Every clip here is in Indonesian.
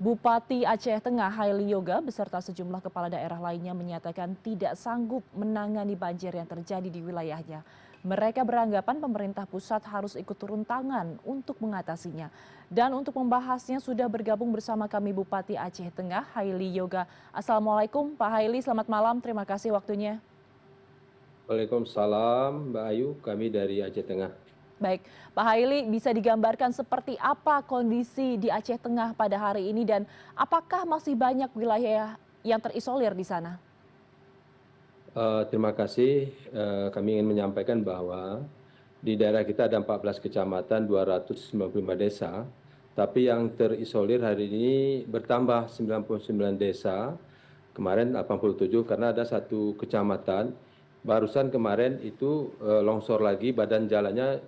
Bupati Aceh Tengah Haili Yoga beserta sejumlah kepala daerah lainnya menyatakan tidak sanggup menangani banjir yang terjadi di wilayahnya. Mereka beranggapan pemerintah pusat harus ikut turun tangan untuk mengatasinya. Dan untuk membahasnya sudah bergabung bersama kami Bupati Aceh Tengah Haili Yoga. Assalamualaikum Pak Haili, selamat malam, terima kasih waktunya. Waalaikumsalam Mbak Ayu, kami dari Aceh Tengah. Baik, Pak Haili bisa digambarkan seperti apa kondisi di Aceh Tengah pada hari ini dan apakah masih banyak wilayah yang terisolir di sana? Terima kasih, kami ingin menyampaikan bahwa di daerah kita ada 14 kecamatan, 295 desa, tapi yang terisolir hari ini bertambah 99 desa, kemarin 87 karena ada satu kecamatan, barusan kemarin itu longsor lagi, badan jalannya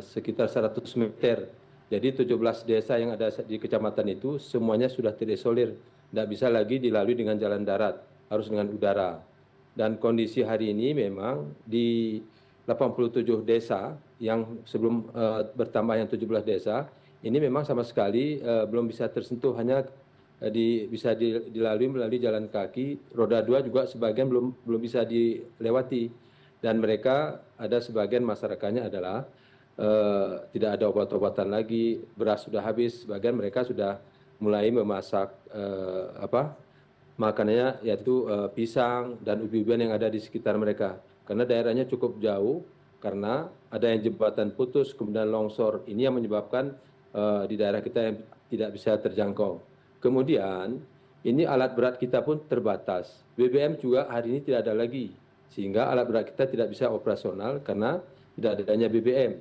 sekitar 100 meter. Jadi 17 desa yang ada di kecamatan itu semuanya sudah terisolir, tidak bisa lagi dilalui dengan jalan darat, harus dengan udara. Dan kondisi hari ini memang di 87 desa yang sebelum bertambah yang 17 desa, ini memang sama sekali belum bisa tersentuh, hanya bisa dilalui melalui jalan kaki, roda dua juga sebagian belum bisa dilewati. Dan mereka ada sebagian masyarakatnya adalah tidak ada obat-obatan lagi, beras sudah habis, sebagian mereka sudah mulai memasak makanannya yaitu pisang dan ubi-ubian yang ada di sekitar mereka. Karena daerahnya cukup jauh, karena ada yang jembatan putus, kemudian longsor. Ini yang menyebabkan di daerah kita yang tidak bisa terjangkau. Kemudian, ini alat berat kita pun terbatas. BBM juga hari ini tidak ada lagi, sehingga alat berat kita tidak bisa operasional karena tidak adanya BBM.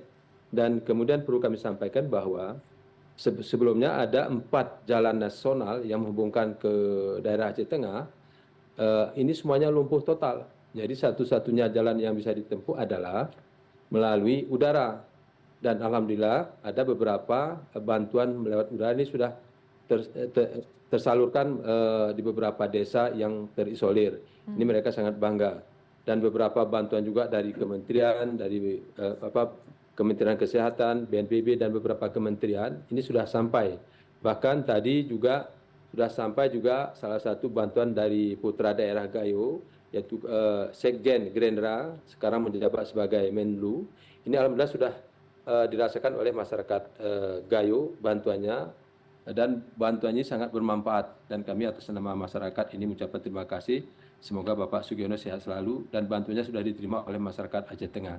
Dan kemudian perlu kami sampaikan bahwa sebelumnya ada 4 jalan nasional yang menghubungkan ke daerah Aceh Tengah, ini semuanya lumpuh total. Jadi satu-satunya jalan yang bisa ditempuh adalah melalui udara. Dan alhamdulillah ada beberapa bantuan lewat udara ini sudah tersalurkan di beberapa desa yang terisolir. Ini mereka sangat bangga. Dan beberapa bantuan juga dari kementerian, dari Kementerian Kesehatan, BNPB, dan beberapa kementerian ini sudah sampai. Bahkan tadi juga sudah sampai juga salah satu bantuan dari putra daerah Gayo, yaitu Sekjen Gerindra, sekarang menjabat sebagai Menlu. Ini alhamdulillah sudah dirasakan oleh masyarakat Gayo bantuannya, dan bantuannya sangat bermanfaat. Dan kami atas nama masyarakat ini mengucapkan terima kasih. Semoga Bapak Sugiono sehat selalu dan bantuannya sudah diterima oleh masyarakat Aceh Tengah.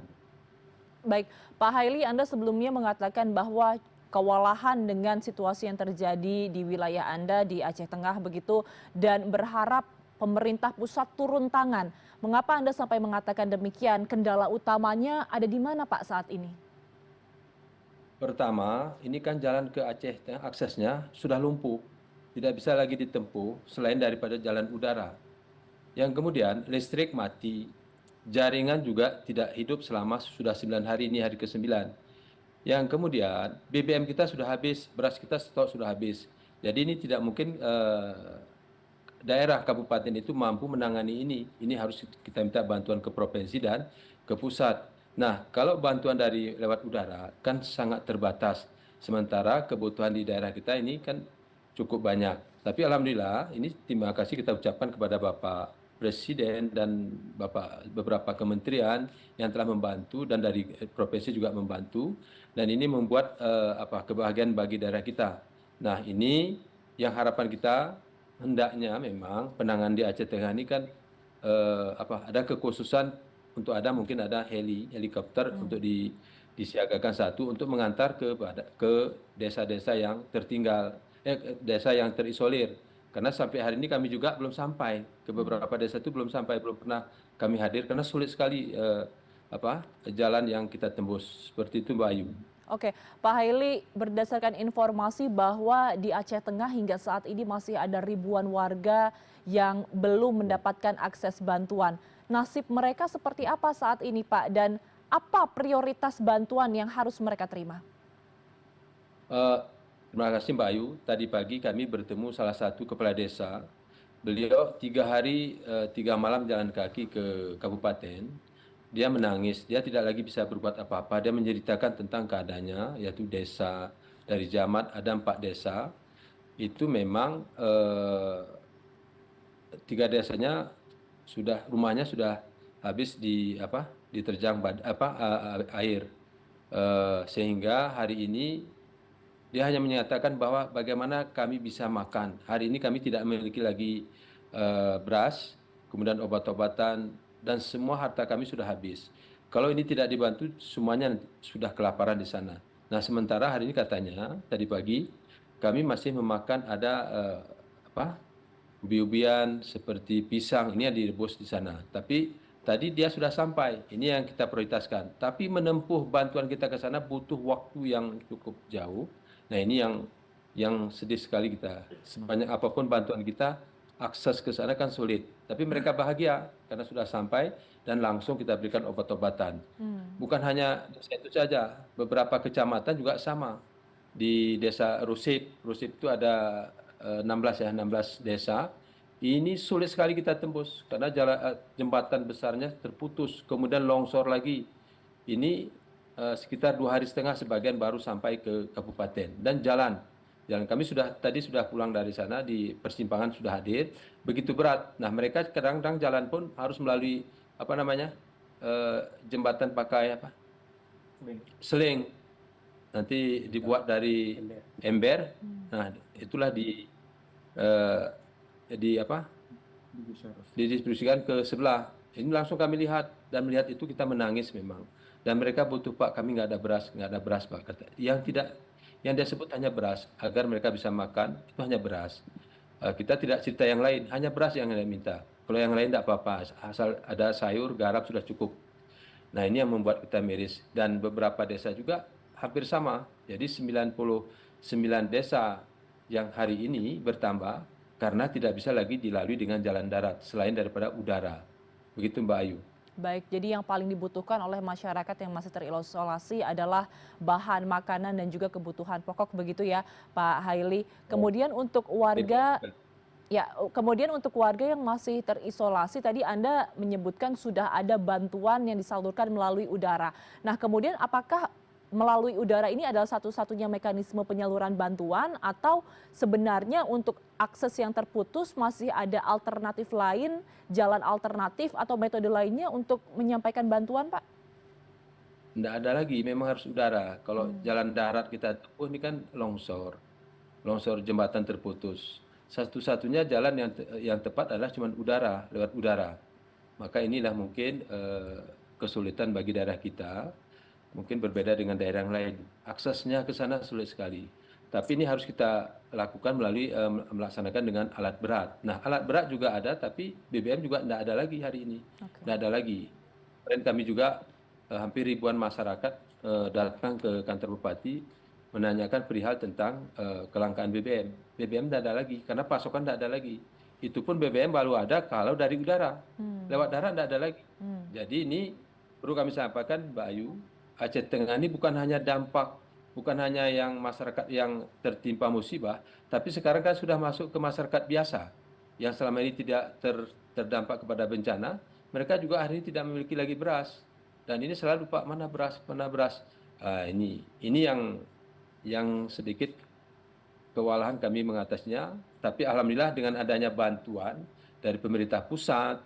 Baik, Pak Haili, Anda sebelumnya mengatakan bahwa kewalahan dengan situasi yang terjadi di wilayah Anda di Aceh Tengah begitu dan berharap pemerintah pusat turun tangan. Mengapa Anda sampai mengatakan demikian? Kendala utamanya ada di mana Pak saat ini? Pertama, ini kan jalan ke Aceh Tengah aksesnya sudah lumpuh, tidak bisa lagi ditempuh selain daripada jalan udara. Yang kemudian listrik mati, jaringan juga tidak hidup selama sudah 9 hari, ini hari ke-9. Yang kemudian BBM kita sudah habis, beras kita stok sudah habis. Jadi ini tidak mungkin daerah kabupaten itu mampu menangani ini. Ini harus kita minta bantuan ke provinsi dan ke pusat. Nah, kalau bantuan dari lewat udara kan sangat terbatas. Sementara kebutuhan di daerah kita ini kan cukup banyak. Tapi alhamdulillah ini terima kasih kita ucapkan kepada Bapak Presiden dan beberapa kementerian yang telah membantu, dan dari provinsi juga membantu, dan ini membuat kebahagiaan bagi daerah kita. Nah, ini yang harapan kita, hendaknya memang penanganan di Aceh Tengah ini kan ada kekhususan untuk mungkin ada helikopter untuk disiagakan satu untuk mengantar ke desa-desa yang tertinggal, desa yang terisolir. Karena sampai hari ini kami juga belum sampai ke beberapa desa itu, belum sampai, belum pernah kami hadir karena sulit sekali jalan yang kita tembus. Seperti itu Mbak Ayu. Oke, Pak Haili, berdasarkan informasi bahwa di Aceh Tengah hingga saat ini masih ada ribuan warga yang belum mendapatkan akses bantuan. Nasib mereka seperti apa saat ini, Pak? Dan apa prioritas bantuan yang harus mereka terima? Terima kasih Mbak Ayu. Tadi pagi kami bertemu salah satu kepala desa. Beliau 3 hari 3 malam jalan kaki ke kabupaten. Dia menangis, dia tidak lagi bisa berbuat apa-apa. Dia menceritakan tentang keadaannya, yaitu desa dari Jamat ada 4 desa. itu memang 3 desanya rumahnya sudah habis diterjang air. Sehingga hari ini dia hanya menyatakan bahwa bagaimana kami bisa makan. Hari ini kami tidak memiliki lagi beras, kemudian obat-obatan, dan semua harta kami sudah habis. Kalau ini tidak dibantu, semuanya sudah kelaparan di sana. Nah, sementara hari ini katanya, tadi pagi, kami masih memakan ada apa ubi-ubian seperti pisang, ini yang direbus di sana. Tapi tadi dia sudah sampai, ini yang kita prioritaskan. Tapi menempuh bantuan kita ke sana butuh waktu yang cukup jauh. Nah, ini yang sedih sekali kita. Sebanyak apapun bantuan kita, akses ke sana kan sulit. Tapi mereka bahagia karena sudah sampai dan langsung kita berikan obat-obatan. Bukan hanya desa itu saja, beberapa kecamatan juga sama. Di desa Rusip, Rusip itu ada 16 desa. Ini sulit sekali kita tembus karena jembatan besarnya terputus, kemudian longsor lagi. Ini sekitar 2 hari setengah sebagian baru sampai ke kabupaten dan jalan kami tadi sudah pulang dari sana, di persimpangan sudah hadir, begitu berat. Nah, mereka kadang-kadang jalan pun harus melalui apa namanya jembatan pakai seling, nanti dibuat dari ember. Nah, itulah eh, didistribusikan ke sebelah. Ini langsung kami lihat, dan melihat itu kita menangis memang. Dan mereka butuh, Pak, kami nggak ada beras, Pak. Yang dia sebut hanya beras, agar mereka bisa makan, itu hanya beras. Kita tidak cerita yang lain, hanya beras yang dia minta. Kalau yang lain tidak apa-apa, asal ada sayur, garam sudah cukup. Nah, ini yang membuat kita miris. Dan beberapa desa juga hampir sama. Jadi 99 desa yang hari ini bertambah karena tidak bisa lagi dilalui dengan jalan darat selain daripada udara. Begitu, Mbak Ayu. Baik, jadi yang paling dibutuhkan oleh masyarakat yang masih terisolasi adalah bahan makanan dan juga kebutuhan pokok begitu ya, Pak Haili. Kemudian untuk warga Ya, kemudian untuk warga yang masih terisolasi tadi Anda menyebutkan sudah ada bantuan yang disalurkan melalui udara. Nah, kemudian apakah melalui udara ini adalah satu-satunya mekanisme penyaluran bantuan atau sebenarnya untuk akses yang terputus masih ada alternatif lain, jalan alternatif atau metode lainnya untuk menyampaikan bantuan, Pak? Tidak ada lagi, memang harus udara. Kalau jalan darat kita tempuh ini kan longsor jembatan terputus. Satu-satunya jalan yang tepat adalah cuma udara, lewat udara. Maka inilah mungkin kesulitan bagi daerah kita, mungkin berbeda dengan daerah yang lain. Aksesnya ke sana sulit sekali. Tapi ini harus kita lakukan melalui melaksanakan dengan alat berat. Nah, alat berat juga ada, tapi BBM juga tidak ada lagi hari ini. Tidak ada lagi. Dan kami juga hampir ribuan masyarakat datang ke kantor bupati menanyakan perihal tentang kelangkaan BBM. BBM tidak ada lagi karena pasokan tidak ada lagi. Itu pun BBM baru ada kalau dari udara. Lewat darat tidak ada lagi. Jadi ini perlu kami sampaikan, Mbak Ayu, Aceh Tengah ini bukan hanya dampak, bukan hanya yang masyarakat yang tertimpa musibah, tapi sekarang kan sudah masuk ke masyarakat biasa yang selama ini tidak terdampak kepada bencana. Mereka juga hari ini tidak memiliki lagi beras. Dan ini selalu, Pak, mana beras, mana beras. Ini yang sedikit kewalahan kami mengatasinya. Tapi alhamdulillah dengan adanya bantuan dari pemerintah pusat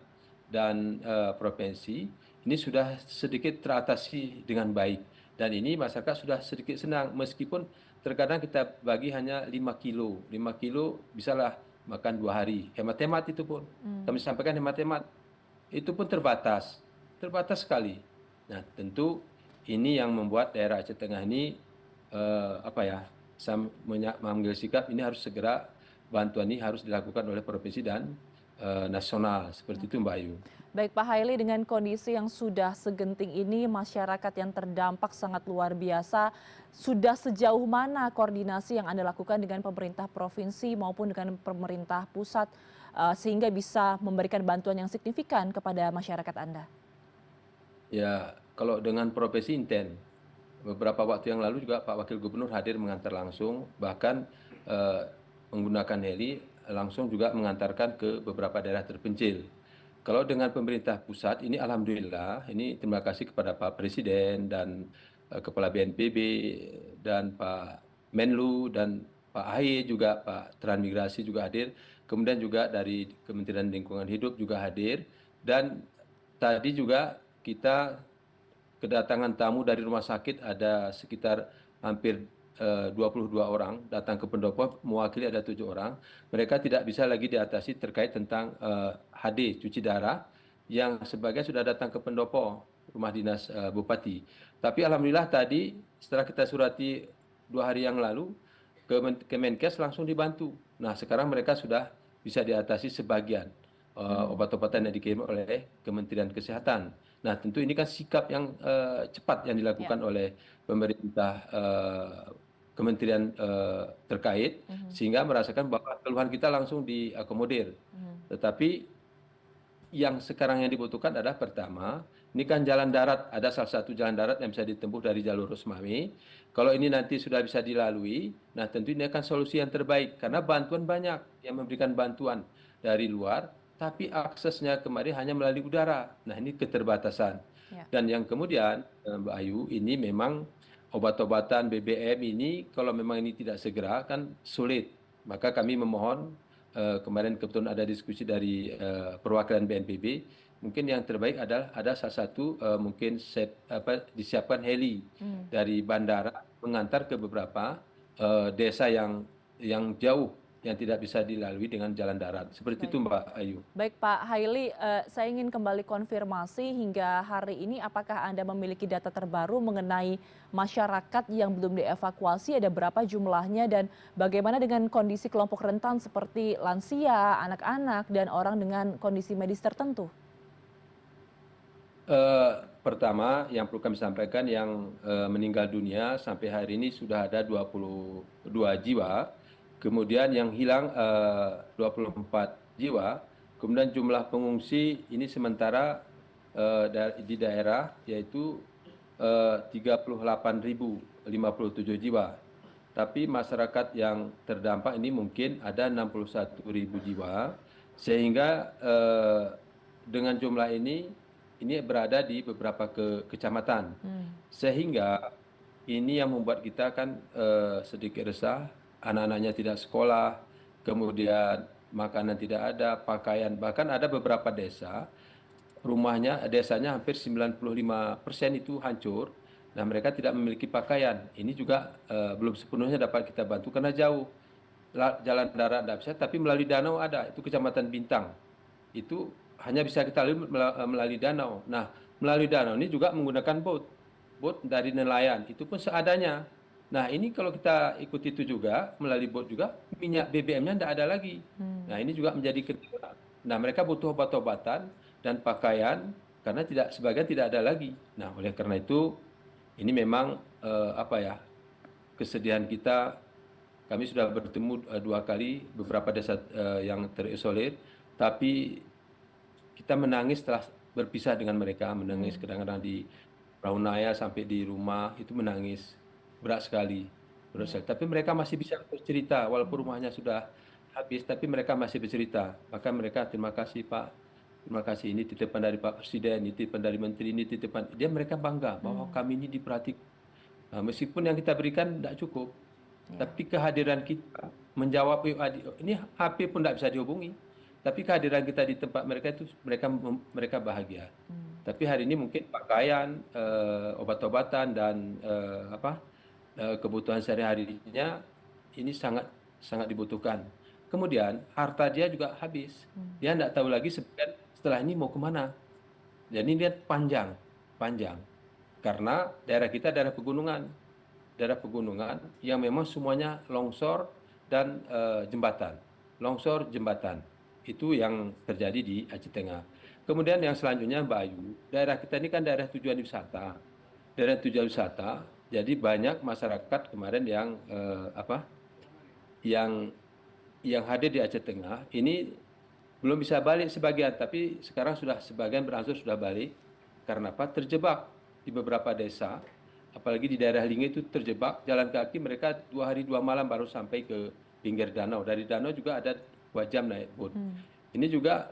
dan provinsi, ini sudah sedikit teratasi dengan baik. Dan ini masyarakat sudah sedikit senang, meskipun terkadang kita bagi hanya 5 kilo. 5 kilo bisalah makan 2 hari. Hemat-hemat itu pun. Kami sampaikan hemat-hemat. Itu pun terbatas sekali. Nah, tentu ini yang membuat daerah Aceh Tengah ini saya mengambil sikap ini harus segera, bantuan ini harus dilakukan oleh provinsi dan nasional, seperti itu, Mbak Ayu. Baik Pak Haili, dengan kondisi yang sudah segenting ini, masyarakat yang terdampak sangat luar biasa. Sudah sejauh mana koordinasi yang Anda lakukan dengan pemerintah provinsi maupun dengan pemerintah pusat sehingga bisa memberikan bantuan yang signifikan kepada masyarakat Anda? Ya, kalau dengan provinsi inten. Beberapa waktu yang lalu juga Pak Wakil Gubernur hadir mengantar langsung, bahkan menggunakan heli langsung juga mengantarkan ke beberapa daerah terpencil. Kalau dengan pemerintah pusat ini alhamdulillah, ini terima kasih kepada Pak Presiden dan Kepala BNPB dan Pak Menlu dan Pak AHY juga, Pak Transmigrasi juga hadir, kemudian juga dari Kementerian Lingkungan Hidup juga hadir, dan tadi juga kita kedatangan tamu dari rumah sakit ada sekitar hampir 22 orang datang ke pendopo, mewakili ada 7 orang. Mereka tidak bisa lagi diatasi terkait tentang HD, cuci darah, yang sebagian sudah datang ke pendopo, rumah dinas Bupati. Tapi alhamdulillah tadi setelah kita surati 2 hari yang lalu, Kemenkes langsung dibantu. Nah, sekarang mereka sudah bisa diatasi sebagian obat-obatan yang dikirim oleh Kementerian Kesehatan. Nah, tentu ini kan sikap yang cepat yang Ya. dilakukan oleh pemerintah kementerian terkait, sehingga merasakan bahwa keluhan kita langsung diakomodir. Tetapi yang sekarang yang dibutuhkan adalah pertama, ini kan jalan darat, ada salah satu jalan darat yang bisa ditempuh dari jalur Resmami. Kalau ini nanti sudah bisa dilalui, nah tentu ini akan solusi yang terbaik karena bantuan banyak yang memberikan bantuan dari luar, tapi aksesnya kemari hanya melalui udara. Nah, ini keterbatasan. Ya. Dan yang kemudian, Mbak Ayu, ini memang obat-obatan BBM ini kalau memang ini tidak segera kan sulit. Maka kami memohon, kemarin kebetulan ada diskusi dari perwakilan BNPB, mungkin yang terbaik adalah ada salah satu mungkin disiapkan heli dari bandara mengantar ke beberapa desa yang jauh yang tidak bisa dilalui dengan jalan darat. Seperti Baik. itu, Mbak Ayu. Baik Pak Haili, saya ingin kembali konfirmasi hingga hari ini apakah Anda memiliki data terbaru mengenai masyarakat yang belum dievakuasi, ada berapa jumlahnya dan bagaimana dengan kondisi kelompok rentan seperti lansia, anak-anak, dan orang dengan kondisi medis tertentu? Pertama, yang perlu kami sampaikan yang meninggal dunia sampai hari ini sudah ada 22 jiwa, kemudian yang hilang 24 jiwa, kemudian jumlah pengungsi ini sementara di daerah yaitu 38.057 jiwa. Tapi masyarakat yang terdampak ini mungkin ada 61.000 jiwa, sehingga dengan jumlah ini berada di beberapa kecamatan, sehingga ini yang membuat kita kan sedikit resah, anak-anaknya tidak sekolah, kemudian makanan tidak ada, pakaian, bahkan ada beberapa desa desanya hampir 95% itu hancur. Nah, mereka tidak memiliki pakaian. Ini juga belum sepenuhnya dapat kita bantu karena jauh. Jalan darat tidak bisa, tapi melalui danau ada. Itu Kecamatan Bintang. Itu hanya bisa kita lalui melalui danau. Nah, melalui danau ini juga menggunakan bot dari nelayan. Itu pun seadanya. Nah, ini kalau kita ikuti itu juga, melalui bot juga, minyak BBM-nya tidak ada lagi. Nah, ini juga menjadi kendala. Nah, mereka butuh obat-obatan dan pakaian karena sebagian tidak ada lagi. Nah, oleh karena itu ini memang kesedihan kita. Kami sudah bertemu 2 kali beberapa desa yang terisolir, tapi kita menangis setelah berpisah dengan mereka, menangis kadang-kadang di perahu naya sampai di rumah itu menangis berat sekali. Tapi mereka masih bisa bercerita walaupun rumahnya sudah habis, tapi mereka masih bercerita. Maka mereka terima kasih Pak, terima kasih, ini titipan dari Pak Presiden, ini titipan dari Menteri, ini titipan. Mereka bangga bahwa kami ini diperhatikan. Nah, meskipun yang kita berikan tidak cukup, tapi kehadiran kita menjawab ini HP pun tidak bisa dihubungi. Tapi kehadiran kita di tempat mereka itu mereka bahagia. Tapi hari ini mungkin pakaian, obat-obatan dan kebutuhan sehari-harinya ini sangat sangat dibutuhkan. Kemudian harta dia juga habis. Dia tidak tahu lagi setelah ini mau kemana. Jadi ini panjang, panjang. Karena daerah kita daerah pegunungan yang memang semuanya longsor dan jembatan. Longsor, jembatan. Itu yang terjadi di Aceh Tengah. Kemudian yang selanjutnya Mbak Ayu, daerah kita ini kan daerah tujuan wisata. Daerah tujuan wisata, jadi banyak masyarakat kemarin yang hadir di Aceh Tengah ini belum bisa balik sebagian, tapi sekarang sudah sebagian berangsur sudah balik. Karena apa? Terjebak di beberapa desa, apalagi di daerah Linge itu terjebak jalan kaki, mereka 2 hari 2 malam baru sampai ke pinggir danau. Dari danau juga ada 2 jam naik bot. Ini juga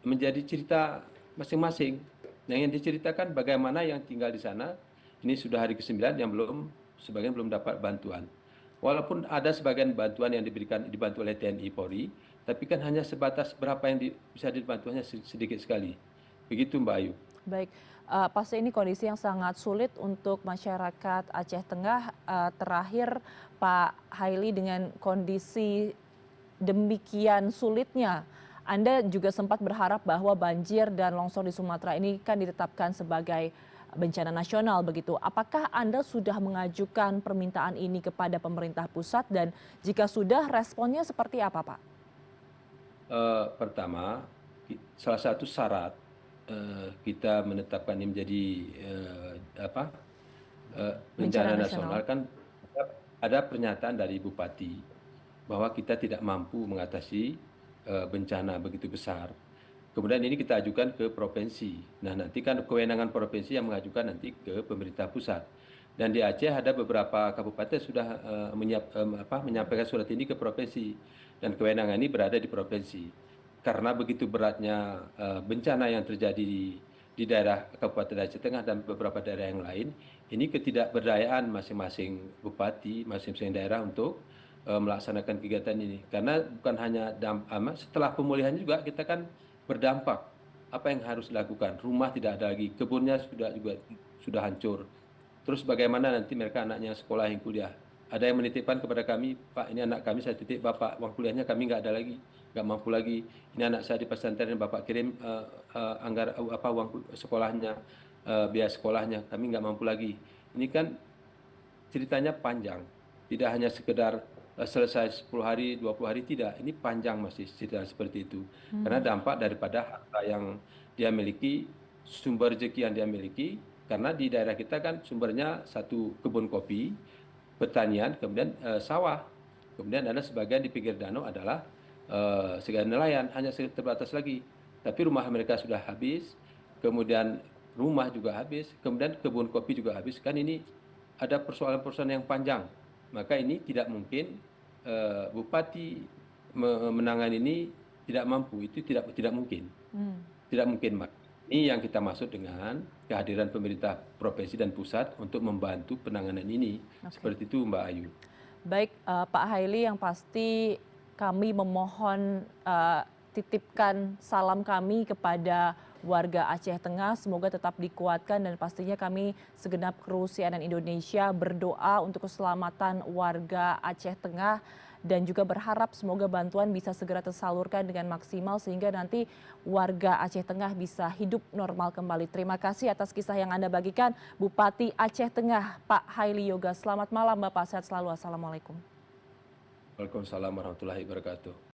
menjadi cerita masing-masing. Yang diceritakan bagaimana yang tinggal di sana, ini sudah hari ke-9 yang sebagian belum dapat bantuan. Walaupun ada sebagian bantuan yang dibantu oleh TNI Polri, tapi kan hanya sebatas berapa yang bisa dibantu, hanya sedikit sekali. Begitu Mbak Ayu. Baik, pasti ini kondisi yang sangat sulit untuk masyarakat Aceh Tengah. Terakhir Pak Haili, dengan kondisi demikian sulitnya, Anda juga sempat berharap bahwa banjir dan longsor di Sumatera ini kan ditetapkan sebagai bencana nasional begitu. Apakah Anda sudah mengajukan permintaan ini kepada pemerintah pusat, dan jika sudah, responnya seperti apa, Pak? Pertama, salah satu syarat kita menetapkan ini menjadi Bencana bencana nasional. nasional kan ada pernyataan dari Bupati bahwa kita tidak mampu mengatasi bencana begitu besar. Kemudian ini kita ajukan ke provinsi. Nah, nanti kan kewenangan provinsi yang mengajukan nanti ke pemerintah pusat. Dan di Aceh ada beberapa kabupaten sudah menyampaikan surat ini ke provinsi, dan kewenangan ini berada di provinsi. Karena begitu beratnya bencana yang terjadi di daerah Kabupaten Aceh Tengah dan beberapa daerah yang lain, ini ketidakberdayaan masing-masing bupati, masing-masing daerah untuk melaksanakan kegiatan ini. Karena bukan hanya setelah pemulihan juga kita kan berdampak. Apa yang harus dilakukan? Rumah tidak ada lagi, kebunnya sudah hancur. Terus bagaimana nanti mereka anaknya sekolah yang kuliah? Ada yang menitipkan kepada kami, Pak, ini anak kami saya titip Bapak, uang kuliahnya kami nggak ada lagi, nggak mampu lagi. Ini anak saya di pesantren, Bapak kirim uang sekolahnya, biaya sekolahnya, kami nggak mampu lagi. Ini kan ceritanya panjang, tidak hanya sekedar selesai 10 hari, 20 hari, tidak. Ini panjang masih cerita seperti itu. Karena dampak daripada harta yang dia miliki, sumber rezeki yang dia miliki, karena di daerah kita kan sumbernya satu kebun kopi, pertanian, kemudian sawah. Kemudian ada sebagian di pinggir danau adalah sebagian nelayan, hanya terbatas lagi. Tapi rumah mereka sudah habis, kemudian rumah juga habis, kemudian kebun kopi juga habis. Kan ini ada persoalan-persoalan yang panjang. Maka ini tidak mungkin bupati menangani ini tidak mampu, itu tidak mungkin. Hmm, Tidak mungkin, Mbak. Ini yang kita maksud dengan kehadiran pemerintah provinsi dan pusat untuk membantu penanganan ini. oke. Seperti itu, Mbak Ayu. Baik, Pak Haili, yang pasti kami memohon titipkan salam kami kepada warga Aceh Tengah, semoga tetap dikuatkan, dan pastinya kami segenap kru CNN Indonesia berdoa untuk keselamatan warga Aceh Tengah, dan juga berharap semoga bantuan bisa segera tersalurkan dengan maksimal sehingga nanti warga Aceh Tengah bisa hidup normal kembali. Terima kasih atas kisah yang Anda bagikan, Bupati Aceh Tengah, Pak Haili Yoga. Selamat malam Bapak, sehat selalu. Assalamualaikum. Waalaikumsalam warahmatullahi wabarakatuh.